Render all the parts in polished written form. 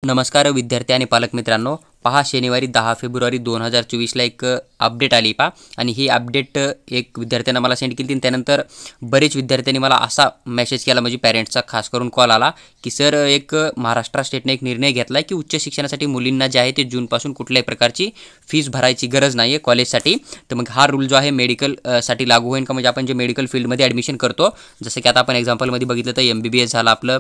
नमस्कार विद्यार्थी आणि पालक मित्रांनो, पहा शनिवारी 10 फेब्रुवारी 2024ला एक अपडेट आली पहा आणि ही अपडेट एक विद्यार्थ्यांना मला सेंड केली. त्यानंतर बरेच विद्यार्थ्यांनी मला असा मेसेज केला, म्हणजे पॅरेंट्सचा खास करून कॉल आला की सर एक महाराष्ट्र स्टेटने एक निर्णय घेतला की उच्च शिक्षणासाठी मुलींना जे आहे ते जूनपासून कुठल्याही प्रकारची फीस भरायची गरज नाही आहे कॉलेजसाठी. तर मग हा रूल जो आहे मेडिकल साठी लागू होईल का? म्हणजे आपण जे मेडिकल फील्डमध्ये ॲडमिशन करतो, जसं की आता आपण एक्झाम्पलमध्ये बघितलं तर MBBS झालं, आपलं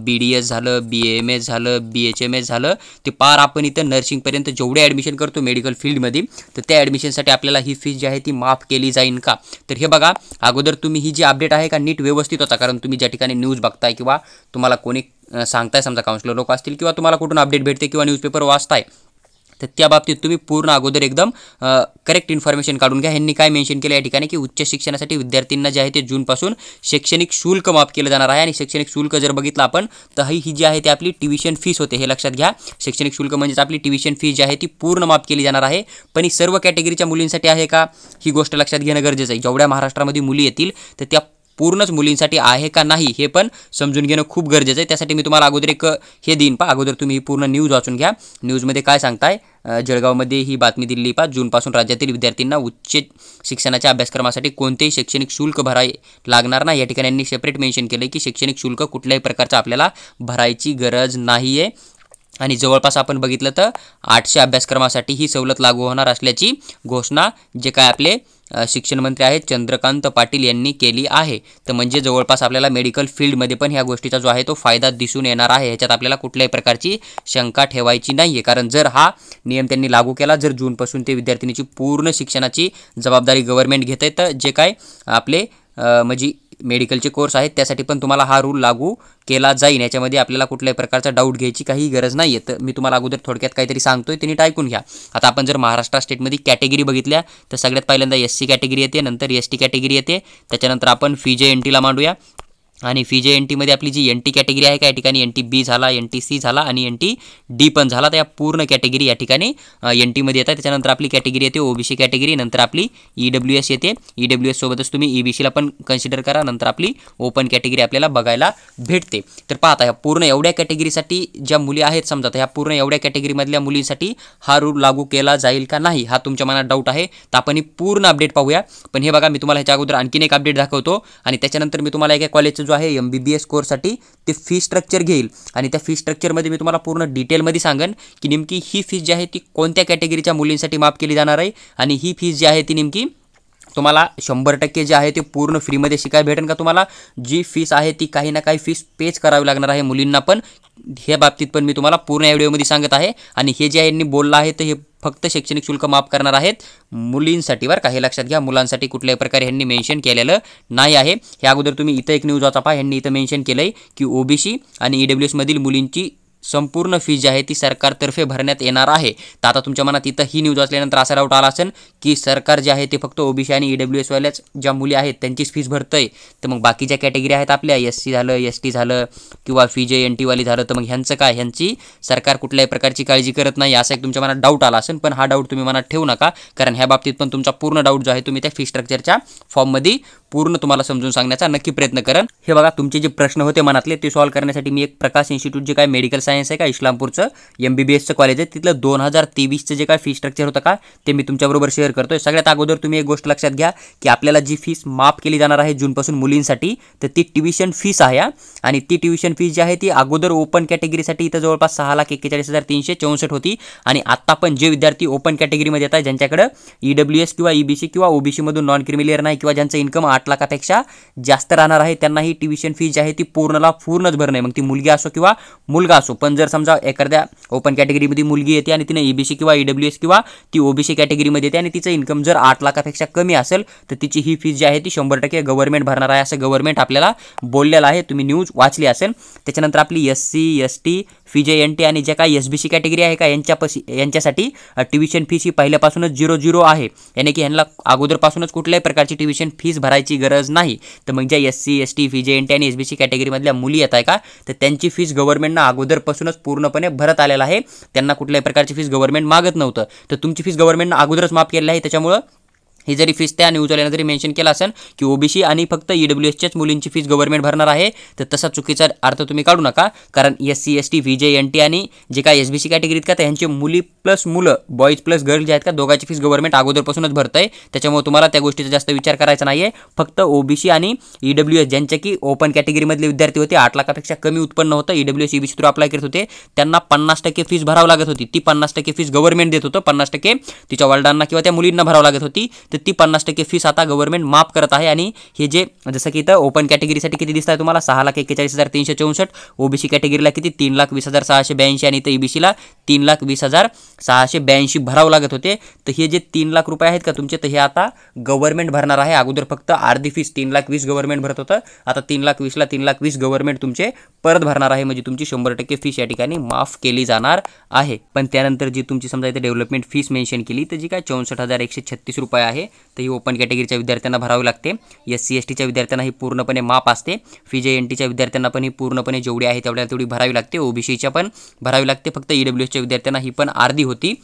BDS झालं, BAMS झालं, BHMS झालं, ते पार आपण इथं नर्सिंगपर्यंत जेवढे ॲडमिशन करतो मेडिकल फील्डमध्ये, तर त्या ॲडमिशनसाठी आपल्याला ही फीस जी आहे ती माफ केली जाईल का? तर हे बघा, अगोदर तुम्ही ही जी अपडेट आहे का नीट व्यवस्थित होता, कारण तुम्ही ज्या ठिकाणी न्यूज बघताय किंवा तुम्हाला कोणी सांगताय, समजा काउन्सिलर लोक असतील किंवा तुम्हाला कुठून अपडेट भेटते किंवा न्यूजपेपर वाचताय, तर त्या बाबतीत तुम्ही पूर्ण अगोदर एकदम करेक्ट इन्फॉर्मेशन काढून घ्या. ह्यांनी काय मेन्शन केलं या ठिकाणी की उच्च शिक्षणासाठी विद्यार्थ्यांना जे आहे ते जूनपासून शैक्षणिक शुल्क माफ केलं जाणार आहे. आणि शैक्षणिक शुल्क जर बघितलं आपण तर ही जी आहे ती आपली ट्युशन फीस होते, हे लक्षात घ्या. शैक्षणिक शुल्क म्हणजेच आपली ट्युशन फीस जी आहे ती पूर्ण माफ केली जाणार आहे. पण ही सर्व कॅटेगरीच्या मुलींसाठी आहे का, ही गोष्ट लक्षात घेणं गरजेचं आहे. जेवढ्या महाराष्ट्रामध्ये मुली येतील तर त्या पूर्णच मुलींसाठी आहे का नाही हे पण समजून घेणं खूप गरजेचं आहे. त्यासाठी मी तुम्हाला अगोदर एक हे देईन पहा, अगोदर तुम्ही ही पूर्ण न्यूज वाचून घ्या. न्यूजमध्ये काय सांगताय, जळगावमध्ये ही बातमी दिली पहा, जूनपासून राज्यातील विद्यार्थ्यांना उच्च शिक्षणाच्या अभ्यासक्रमासाठी कोणतेही शैक्षणिक शुल्क भरावे लागणार नाही. या ठिकाणी यांनी सेपरेट मेन्शन केले की शैक्षणिक शुल्क कुठल्याही प्रकारचं आपल्याला भरायची गरज नाही आहे. आणि जवळपास आपण बघितलं तर 800 अभ्यासक्रमासाठी ही सवलत लागू होणार असल्याची घोषणा जे काय आपले शिक्षण मंत्री आहेत चंद्रकांत पाटील यांनी केली आहे. तर म्हणजे जवळपास आपल्याला मेडिकल फील्डमध्ये पण ह्या गोष्टीचा जो आहे तो फायदा दिसून येणार आहे. ह्याच्यात आपल्याला कुठल्याही प्रकारची शंका ठेवायची नाही आहे, कारण जर हा नियम त्यांनी लागू केला, जर जूनपासून ते विद्यार्थिनीची पूर्ण शिक्षणाची जबाबदारी गव्हर्नमेंट घेते, तर जे काय आपले म्हणजे मेडिकलचे कोर्स आहेत त्यासाठी पण तुम्हाला हा रूल लागू केला जाईल. याच्यामध्ये आपल्याला कुठल्याही प्रकारचा डाऊट घ्यायची काही गरज नाही आहे. तर मी तुम्हाला अगोदर थोडक्यात काहीतरी सांगतोय, ते नीट ऐकून घ्या. आता आपण जर महाराष्ट्र स्टेटमध्ये कॅटेगरी बघितल्या तर सगळ्यात पहिल्यांदा SC कॅटेगरी येते, नंतर ST कॅटेगरी येते, त्याच्यानंतर आपण FJNTला मांडूया. आणि FJNTमध्ये आपली जी NT कॅटेगरी आहे का, या ठिकाणी NTB झाला, NTC झाला आणि NTD पण झाला. तर या पूर्ण कॅटेगरी या ठिकाणी NTमध्ये येतात. त्याच्यानंतर आपली कॅटेगरी येते OBC कॅटेगरी, नंतर आपली EWS येते. EWS सोबतच तुम्ही EBCला पण कन्सिडर करा, नंतर आपली ओपन कॅटेगरी आपल्याला बघायला भेटते. तर पाहता ह्या पूर्ण एवढ्या कॅटेगरीसाठी ज्या मुली आहेत समजा, तर ह्या पूर्ण एवढ्या कॅटेगरीमधल्या मुलींसाठी हा रूल लागू केला जाईल का नाही, हा तुमच्या मनात डाऊट आहे. तर आपण ही पूर्ण अपडेट पाहूया. पण हे बघा, मी तुम्हाला ह्याच्या अगोदर आणखीन एक अपडेट दाखवतो आणि त्याच्यानंतर मी तुम्हाला एका कॉलेजचं जो आहे MBBS कोर्ससाठी ते फी स्ट्रक्चर घेईल आणि त्या फी स्ट्रक्चरमध्ये मी तुम्हाला पूर्ण डिटेलमध्ये सांगेन की नेमकी ही फीस जी आहे ती कोणत्या कॅटेगरीच्या मुलींसाठी माफ केली जाणार आहे. आणि ही फीस जी आहे ती नेमकी तुम्हाला 100% जे आहे ते पूर्ण फ्रीमध्ये शिकायला भेटेल का, तुम्हाला जी फीस आहे ती काही ना काही फीस पेच करावी लागणार आहे मुलींना पण. हे बाबतीत पण मी तुम्हाला पूर्ण या व्हिडिओमध्ये सांगत आहे. आणि हे जे यांनी बोललं आहे तर हे फक्त शैक्षणिक शुल्क माफ करणार आहेत मुलींसाठी, बरं का, हे लक्षात घ्या. मुलांसाठी कुठल्याही प्रकारे यांनी मेन्शन केलेलं नाही आहे. हे अगोदर तुम्ही इथं एक न्यूज वाचा पहा, यांनी इथं मेन्शन केलं आहे की OBC आणि EWS मधील मुलींची संपूर्ण फीस जी आहे ती सरकारतर्फे भरण्यात येणार आहे. तर आता तुमच्या मनात इथं ही न्यूज वाचल्यानंतर असा डाऊट आला असेल की सरकार जे आहे ते फक्त OBC आणि EWS वाल्याच ज्या मुली आहेत त्यांचीच फीस भरतंय, तर मग बाकी ज्या कॅटेगरी आहेत आपल्या SC झालं, ST झालं किंवा FJNT वाली झालं, तर मग ह्यांचं काय, ह्यांची सरकार कुठल्याही प्रकारची काळजी करत नाही, असा एक तुमच्या मनात डाऊट आला असेल. पण हा डाऊट तुम्ही मनात ठेवू नका, कारण ह्या बाबतीत पण तुमचा पूर्ण डाऊट जो आहे तुम्ही त्या फी स्ट्रक्चरच्या फॉर्ममध्ये पूर्ण तुम्हाला समजून सांगण्याचा नक्की प्रयत्न करेन. हे बघा, तुमचे जे प्रश्न होते मनातले ते सॉल्व्ह करण्यासाठी मी एक प्रकाश इन्स्टिट्यूट जे काय मेडिकल सायन्स आहे का इस्लामपूरचं MBBSचं कॉलेज आहे, तिथलं 2023चं जे काय फी स्ट्रक्चर होतं का ते मी तुमच्याबरोबर शेअर करतोय. सगळ्यात अगोदर तुम्ही एक गोष्ट लक्षात घ्या की आपल्याला जी फीस माफ केली जाणार आहे जूनपासून मुलींसाठी, तर ती ट्युशन फीस आहे. आणि ती ट्युशन फीस जी आहे ती अगोदर ओपन कॅटेगरीसाठी इथं जवळपास 6,41,364 होती. आणि आत्ता पण जे विद्यार्थी ओपन कॅटेगरीमध्ये येतात, ज्यांच्याकडे EWS किंवा EBC किंवा OBC मधून नॉन क्रिमिलियर नाही किंवा ज्यांचं इन्कम 8 लाखापेक्षा जास्त राहणार आहे, त्यांना ही ट्युशन फीस जी आहे ती पूर्णच भरणे, मग ती मुलगी असो किंवा मुलगा असो. पण जर समजा एखाद्या ओपन कॅटेगरीमध्ये मुलगी येते आणि तिने EBC किंवा EWS किंवा ती OBC कॅटेगरीमध्ये येते आणि तिचं इन्कम जर 8 लाखापेक्षा कमी असेल, तर तिची ही फीस जी आहे ती 100% गव्हर्नमेंट भरणार आहे, असं गव्हर्नमेंट आपल्याला बोललेलं आहे. तुम्ही न्यूज वाचली असेल. त्याच्यानंतर आपली SC, ST, FJNT आणि जे काही SBC कॅटेगरी आहे का यांच्यासाठी ट्युशन फीस ही पहिल्यापासूनच 0 आहे, याने की यांना अगोदरपासूनच कुठल्याही प्रकारची ट्युशन फीस भरायची गरज नाही. तर मग ज्या SC, ST, FJNT आणि SBC कॅटेगरीमधल्या मुली येत आहे का, तर त्यांची फीस गव्हर्नमेंटनं अगोदरपासूनच पूर्णपणे भरत आलेला आहे. त्यांना कुठल्याही प्रकारची फीस गव्हर्नमेंट मागत नव्हतं. तर तुमची फीस गव्हर्नमेंटनं अगोदरच माफ केलेली आहे. त्याच्यामुळं ही जरी फीस त्या न्यूजवाल्यानं जरी मेन्शन केलं असेल की ओबीसी आणि फक्त ईडब्ल्यूएसच्याच मुलींची फीस गव्हर्नमेंट भरणार आहे, तर तसा चुकीचा अर्थ तुम्ही काढू नका. कारण SC ST VJ NT आणि जे काय SBC कॅटेगरीत का त्यांची मुली प्लस मुलं बॉईज प्लस गर्ल जे आहेत का दोघांची फीस गव्हर्नमेंट अगोदरपासूनच भरतंय. त्याच्यामुळे तुम्हाला त्या गोष्टीचा जास्त विचार करायचा नाही आहे. फक्त ओबीसी आणि EWS ज्यांच्या की ओपन कॅटेगरीमधले विद्यार्थी होते, 8 लाखापेक्षा कमी उत्पन्न होतं, EWS EBC थ्रू अप्लाय करत होते, त्यांना 50% फीस भरावं लागत होती. ती 50% फीस गव्हर्नमेंट देत होतं, 50% तिच्या वडिलांना किंवा त्या मुलींना भरावं लागत होती. तर ती 50% फीस आता गव्हर्नमेंट माफ करत आहे. आणि हे जे जसं की इथं ओपन कॅटेगरीसाठी किती दिसत आहे तुम्हाला 6,41,364, ओबीसी कॅटेगरीला किती 3,20,682 आणि इथं EBCला 3,20,682 भरावं लागत होते. तर हे जे 3 लाख रुपये आहेत का तुमचे, तर हे आता गव्हर्नमेंट भरणार आहे. अगोदर फक्त अर्धी फीस 3,20,000 गव्हर्नमेंट भरत होतं, आता 3,20,000ला 3,20,000 गव्हर्नमेंट तुमचे परत भरणार आहे. म्हणजे तुमची 100% फीस या ठिकाणी माफ केली जाणार आहे. पण त्यानंतर जी तुमची समजा इथे डेव्हलपमेंट फीस मेन्शन केली, तर जी काय 64,136 रुपये आहे, तर ही ओपन कॅटेगरीच्या विद्यार्थ्यांना भरावी लागते. SC STच्या विद्यार्थ्यांना ही पूर्णपणे माफ असते. VJ NTच्या विद्यार्थ्यांना पण ही पूर्णपणे जेवढी आहे तेवढी भरावी लागते. ओबीसीच्या पण भरावी लागते. फक्त EWSच्या विद्यार्थ्यांना ही पण अर्धी होती,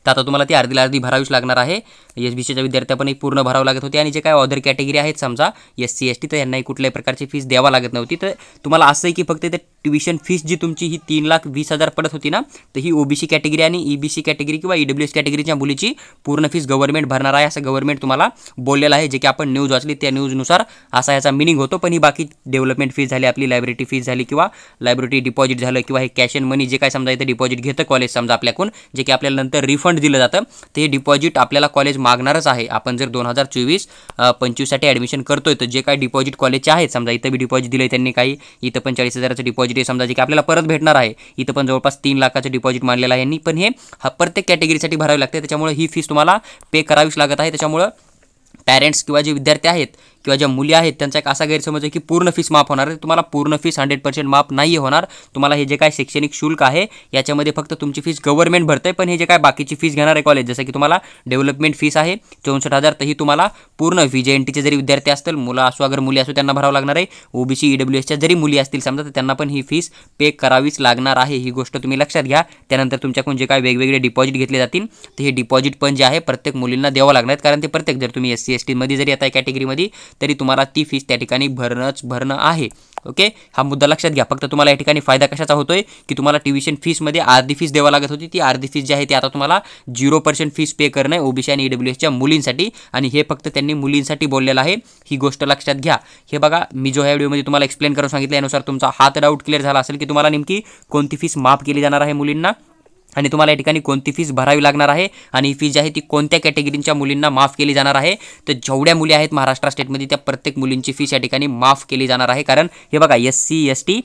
तर आता तुम्हाला ती अर्धी भरावीच लागणार आहे. SBCच्या विद्यार्थ्यांना पण पूर्ण भरावं लागत होती. आणि जे काय अदर कॅटेगरी आहेत समजा SC ST, तर यांनाही कुठल्याही प्रकारची फीस द्यावा लागत नव्हती. तर तुम्हाला असं आहे की फक्त ते ट्युशन फीस जी तुमची ही 3,20,000 पडत होती ना, तर ही ओबीसी कॅटेगरी आणि EBC कॅटेगरी किंवा EWS कॅटेगरीच्या मुलीची पूर्ण फीस गव्हर्नमेंट भरणार आहे, असं गव्हर्नमेंट तुम्हाला बोललेलं आहे. जे की आपण न्यूज वाचली त्या न्यूजनुसार असा याचा मिनिंग होतो. पण ही बाकी डेव्हलपमेंट फीस झाली, आपली लायब्ररी फीस झाली किंवा लायब्ररी डिपॉझिट झालं किंवा हे कॅश अँड मनी जे काय समजा इथं डिपॉझिट घेतं कॉलेज समजा आपल्याकडून, जे की आपल्याला नंतर रिफंड दिलं जातं, ते डिपॉझिट आपल्याला कॉलेज मागणारच आहे. आपण जर 2024-25 साठी ॲडमिशन करतोय, तर जे काय डिपॉझिट कॉलेजचे आहेत समजा इथं बी डिपॉझिट दिलं त्यांनी, काही इथं पण 40,000चं डिपॉझिट आहे समजा, जे की आपल्याला परत भेटणार आहे. इथं पण जवळपास 3 लाखाचं डिपॉझिट मानलेलं आहे यांनी, पण हे प्रत्येक कॅटेगरीसाठी भरावी लागते. त्याच्यामुळे ही फीस तुम्हाला पे करावीच लागत आहे. त्याच्यामुळे पॅरेंट्स किंवा जे विद्यार्थी आहेत किंवा ज्या मुली आहेत त्यांचा एक असा गैरसमज आहे की पूर्ण फीस माफ होणार आहे. तुम्हाला पूर्ण फीस 100% माफ नाही होणार. तुम्हाला हे जे काय शैक्षणिक शुल्क आहे याच्यामध्ये फक्त तुमची फीस गव्हर्नमेंट भरते. पण हे जे काय बाकीची फीस घेणार आहे कॉलेज, जसं की तुम्हाला डेव्हलपमेंट फीस आहे 64,000, तर ही तुम्हाला पूर्ण VJ NTचे जरी विद्यार्थी असतील, मुलं असो अगर मुली असो, त्यांना भरावं लागणार आहे. ओबीसी EWSच्या जरी मुली असतील समजा, तर त्यांना पण ही फीस पे करावीच लागणार आहे. ही गोष्ट तुम्ही लक्षात घ्या. त्यानंतर तुमच्याकडून जे काय वेगवेगळे डिपॉझिट घेतले जातील, तर हे डिपॉझिट पण जे आहे प्रत्येक मुलींना द्यावं लागणार आहेत. कारण ते प्रत्येक, जर तुम्ही SC ST मध्ये जरी येत आहे कॅटेगरीमध्ये, तरी तुम्हाला ती फीस त्या ठिकाणी भरणं आहे. ओके, हा मुद्दा लक्षात घ्या. फक्त तुम्हाला या ठिकाणी फायदा कशाचा होतोय की तुम्हाला ट्युशन फीसमध्ये अर्धी फीस द्यावं लागत होती, ती अर्धी फीस जी आहे ती आता तुम्हाला 0% फीस पे करणं आहे ओबीसी आणि EWSच्या मुलींसाठी. आणि हे फक्त त्यांनी मुलींसाठी बोललेलं आहे, ही गोष्ट लक्षात घ्या. हे बघा, मी जो ह्या व्हिडिओमध्ये तुम्हाला एक्सप्लेन करून सांगितलं यानुसार तुमचा हात डाऊट क्लिअर झाला असेल की तुम्हाला नेमकी कोणती फीस माफ केली जाणार आहे मुलींना, आणि तुम्हाला या ठिकाणी कोणती फीस भरावी लागणार आहे, आणि ही फीस जी आहे ती कोणत्या कॅटेगरीच्या मुलींना माफ केली जाणार आहे. तर जेवढ्या मुली आहेत महाराष्ट्र स्टेटमध्ये त्या प्रत्येक मुलींची फीस या ठिकाणी माफ केली जाणार आहे. कारण हे बघा, SC ST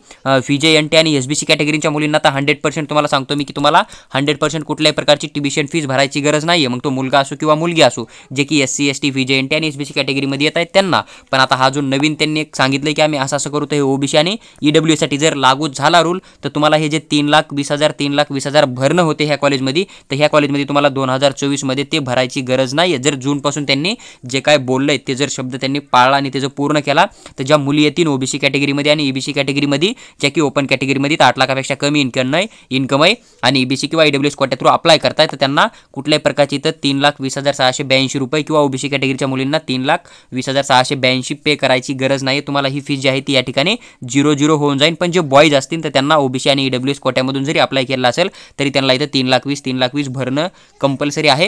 VJ NT आणि SBC कॅटेगरीच्या मुलींना तर 100% तुम्हाला सांगतो मी की तुम्हाला 100% कुठल्याही प्रकारची ट्युशन फीस भरायची गरज नाही आहे. मग तो मुलगा असो किंवा मुलगी असो, जे की SC ST VJ NT आणि SBC कॅटेगरीमध्ये येत आहेत त्यांना. पण आता हा जो नवीन त्यांनी एक सांगितलं की आम्ही असं करू, तर हे ओबीसी आणि EWSसाठी जर लागू झाला रूल, तर तुम्हाला हे जे 3,20,000 भरणं होते ह्या कॉलेजमध्ये, तर ह्या कॉलेजमध्ये तुम्हाला 2024 मध्ये ते भरायची गरज नाही आहे. जर जूनपासून त्यांनी जे काय बोललंय ते जर शब्द त्यांनी पाळला आणि ते जर पूर्ण केला, तर ज्या मुली येतील ओबीसी कॅटेगरीमध्ये आणि EBC कॅटेगरीमध्ये, ज्या की ओपन कॅटेगरीमध्ये 8 लाखापेक्षा कमी इन्कम आहे आणि EBC किंवा EWS कोट्या थ्रू अप्लाय करताय, तर त्यांना कुठल्याही प्रकारची तर 3,20,682 रुपये किंवा ओबीसी कॅटेगरीच्या मुलींना 3,20,682 पे करायची गरज नाही. तुम्हाला ही फीस जी आहे ती या ठिकाणी 0 होऊन जाईल. पण जे बॉईज असतील तर त्यांना ओबीसी आणि EWS कोट्यामधून जरी अप्लाय केला असेल तरी त्यांना इथं 3,20,000 भरणं कंपल्सरी आहे.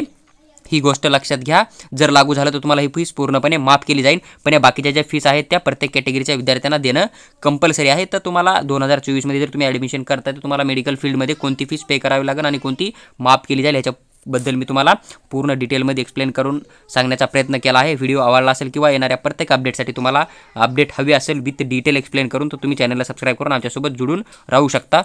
ही गोष्ट लक्षात घ्या. जर लागू झालं तर तुम्हाला ही फीस पूर्णपणे माफ केली जाईल. पण या बाकीच्या ज्या फीस आहेत त्या प्रत्येक कॅटेगरीच्या विद्यार्थ्यांना देणं कंपल्सरी आहे. तर तुम्हाला 2024 मध्ये जर तुम्ही ॲडमिशन करताय, तर तुम्हाला मेडिकल फील्डमध्ये कोणती फीस पे करावी लागेल आणि कोणती माफ केली जाईल ह्याच्याबद्दल मी तुम्हाला पूर्ण डिटेलमध्ये एक्सप्लेन करून सांगण्याचा प्रयत्न केला आहे. व्हिडिओ आवडला असेल किंवा येणाऱ्या प्रत्येक अपडेटसाठी तुम्हाला अपडेट हवी असेल विथ डिटेल एक्सप्लेन करून, तर तुम्ही चॅनलला सबस्क्राईब करून आमच्यासोबत जुडून राहू शकता.